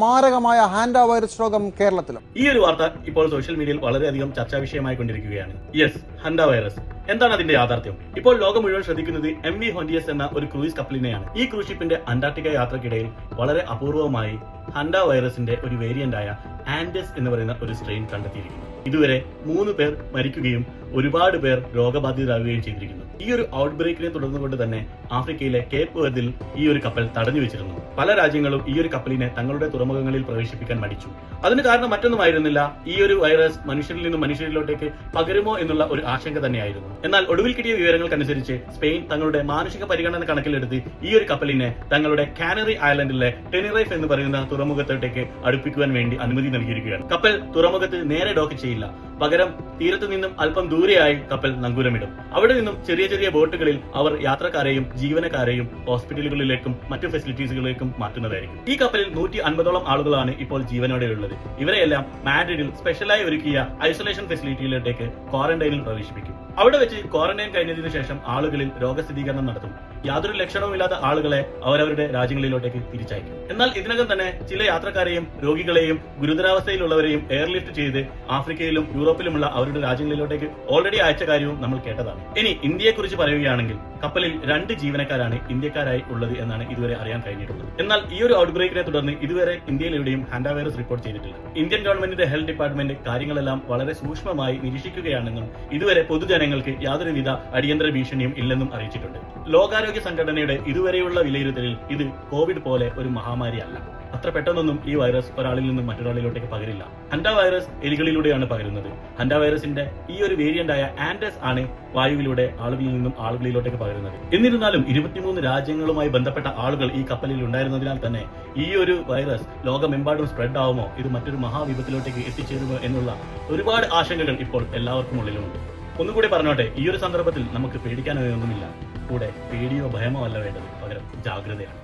മാരകമായ hanta virus രോഗം കേരളത്തിലും. ഈ ഒരു വാർത്ത ഇപ്പോൾ സോഷ്യൽ മീഡിയയിൽ വളരെയധികം ചർച്ചാ വിഷയമായി കൊണ്ടിരിക്കുകയാണ്. Yes, hanta virus. എന്താണ് അതിന്റെ യാഥാർത്ഥ്യം? ഇപ്പോൾ ലോകം മുഴുവൻ ശ്രദ്ധിക്കുന്നത് MV ഹോണ്ടിയസ് എന്ന ഒരു ക്രൂയിസ് കപ്പലിനെയാണ്. ഈ ക്രൂസ് ഷിപ്പിന്റെ അന്റാർട്ടിക്ക യാത്രക്കിടയിൽ വളരെ അപൂർവമായി ഹാൻഡ വൈറസിന്റെ ഒരു വേരിയന്റ് ആയ ആൻഡസ് എന്ന് പറയുന്ന ഒരു സ്ട്രെയിൻ കണ്ടെത്തിയിരിക്കുന്നു. ഇതുവരെ 3 പേർ മരിക്കുകയും ഒരുപാട് പേർ രോഗബാധിതരാകുകയും ചെയ്തിരിക്കുന്നു. ഈ ഒരു ഔട്ട് ബ്രേക്കിനെ തുടർന്നുകൊണ്ട് തന്നെ ആഫ്രിക്കയിലെ കേപ്പ് വെർദിൽ ഈ ഒരു കപ്പൽ തടഞ്ഞു വെച്ചിരുന്നു. പല രാജ്യങ്ങളും ഈ ഒരു കപ്പലിനെ തങ്ങളുടെ തുറമുഖങ്ങളിൽ പ്രവേശിപ്പിക്കാൻ മടിച്ചു. അതിന് കാരണം മറ്റൊന്നുമായിരുന്നില്ല, ഈ ഒരു വൈറസ് മനുഷ്യരിൽ നിന്നും മനുഷ്യരിലോട്ടേക്ക് പകരുമോ എന്നുള്ള ഒരു ആശങ്ക തന്നെയായിരുന്നു. എന്നാൽ ഒടുവിൽ കിട്ടിയ വിവരങ്ങൾക്കനുസരിച്ച് സ്പെയിൻ തങ്ങളുടെ മാനുഷിക പരിഗണന കണക്കിലെടുത്ത് ഈ ഒരു കപ്പലിനെ തങ്ങളുടെ കാനറി ഐലൻഡിലെ ടെനിറൈഫ് എന്ന് പറയുന്ന തുറമുഖത്തോട്ടേക്ക് അടുപ്പിക്കുവാൻ വേണ്ടി അനുമതി നൽകിയിരിക്കുകയാണ്. കപ്പൽ തുറമുഖത്ത് നേരെ ഡോക്ക് ചെയ്യില്ല, പകരം തീരത്തു നിന്നും അല്പം ദൂരെയായി കപ്പൽ നങ്കൂരമിടും. അവിടെ നിന്നും ചെറിയ ചെറിയ ബോട്ടുകളിൽ അവർ യാത്രക്കാരെയും ജീവനക്കാരെയും ഹോസ്പിറ്റലുകളിലേക്കും മറ്റു ഫെസിലിറ്റീസുകളിലേക്കും മാറ്റുന്നതായിരിക്കും. ഈ കപ്പലിൽ 150ഓളം ആളുകളാണ് ഇപ്പോൾ ജീവനോടെയുള്ളത്. ഇവരെയെല്ലാം മാഡ്രിഡിൽ സ്പെഷ്യലായി ഒരുക്കിയ ഐസൊലേഷൻ ഫെസിലിറ്റിയിലേക്ക് ക്വാറന്റൈനിൽ പ്രവേശിപ്പിക്കും. അവിടെ വെച്ച് ക്വാറന്റൈൻ കഴിഞ്ഞതിനു ശേഷം ആളുകളിൽ രോഗസ്ഥിരീകരണം നടത്തും. യാതൊരു ലക്ഷണവുമില്ലാത്ത ആളുകളെ അവരവരുടെ രാജ്യങ്ങളിലോട്ടേക്ക് തിരിച്ചയക്കും. എന്നാൽ ഇതിനകം തന്നെ ചില യാത്രക്കാരെയും രോഗികളെയും ഗുരുതരാവസ്ഥയിലുള്ളവരെയും എയർലിഫ്റ്റ് ചെയ്ത് ആഫ്രിക്കയിലും യൂറോപ്പിലുമുള്ള അവരുടെ രാജ്യങ്ങളിലോട്ടേക്ക് ഓൾറെഡി അയച്ച കാര്യവും നമ്മൾ കേട്ടതാണ്. ഇനി ഇന്ത്യയെക്കുറിച്ച് പറയുകയാണെങ്കിൽ കപ്പലിൽ 2 ജീവനക്കാരാണ് ഇന്ത്യക്കാരായി ഉള്ളത് എന്നാണ് ഇതുവരെ അറിയാൻ കഴിഞ്ഞിട്ടുള്ളത്. എന്നാൽ ഈ ഒരു ഔട്ട് ബ്രേക്കിനെ തുടർന്ന് ഇതുവരെ ഇന്ത്യയിൽ എവിടെയും ഹാൻഡ വൈറസ് റിപ്പോർട്ട് ചെയ്തിട്ടില്ല. ഇന്ത്യൻ ഗവൺമെന്റിന്റെ ഹെൽത്ത് ഡിപ്പാർട്ട്മെന്റ് കാര്യങ്ങളെല്ലാം വളരെ സൂക്ഷ്മമായി നിരീക്ഷിക്കുകയാണെന്നും ഇതുവരെ പൊതുജനങ്ങൾക്ക് യാതൊരുവിധ അടിയന്തര ഭീഷണിയും ഇല്ലെന്നും അറിയിച്ചിട്ടുണ്ട്. ലോകാരോഗ്യ സംഘടനയുടെ ഇതുവരെയുള്ള വിലയിരുത്തലിൽ ഇത് കോവിഡ് പോലെ ഒരു മഹാമാരിയല്ല. അത്ര പെട്ടെന്നൊന്നും ഈ വൈറസ് ഒരാളിൽ നിന്നും മറ്റൊരാളിലോട്ടേക്ക് പകരില്ല. ഹൻഡ വൈറസ് എലികളിലൂടെയാണ് പകരുന്നത്. ഹൻഡ വൈറസിന്റെ ഈ ഒരു വേരിയന്റ് ആയ ആൻഡസ് ആണ് വായുവിലൂടെ ആളുകളിൽ നിന്നും ആളുകളിലോട്ടേക്ക് പകരുന്നത്. എന്നിരുന്നാലും 23 രാജ്യങ്ങളുമായി ബന്ധപ്പെട്ട ആളുകൾ ഈ കപ്പലിൽ ഉണ്ടായിരുന്നതിനാൽ തന്നെ ഈ ഒരു വൈറസ് ലോകമെമ്പാടും സ്പ്രെഡ് ആവുമോ, ഇത് മറ്റൊരു മഹാവിപത്തിലോട്ടേക്ക് എത്തിച്ചേരുമോ എന്നുള്ള ഒരുപാട് ആശങ്കകൾ ഇപ്പോൾ എല്ലാവർക്കും ഉള്ളിലുമുണ്ട്. ഒന്നുകൂടി പറഞ്ഞോട്ടെ, ഈ ഒരു സന്ദർഭത്തിൽ നമുക്ക് പേടിക്കാനൊന്നുമില്ല. കൂടെ പേടിയോ ഭയമോ അല്ല വേണ്ടത്, പകരം ജാഗ്രതയാണ്.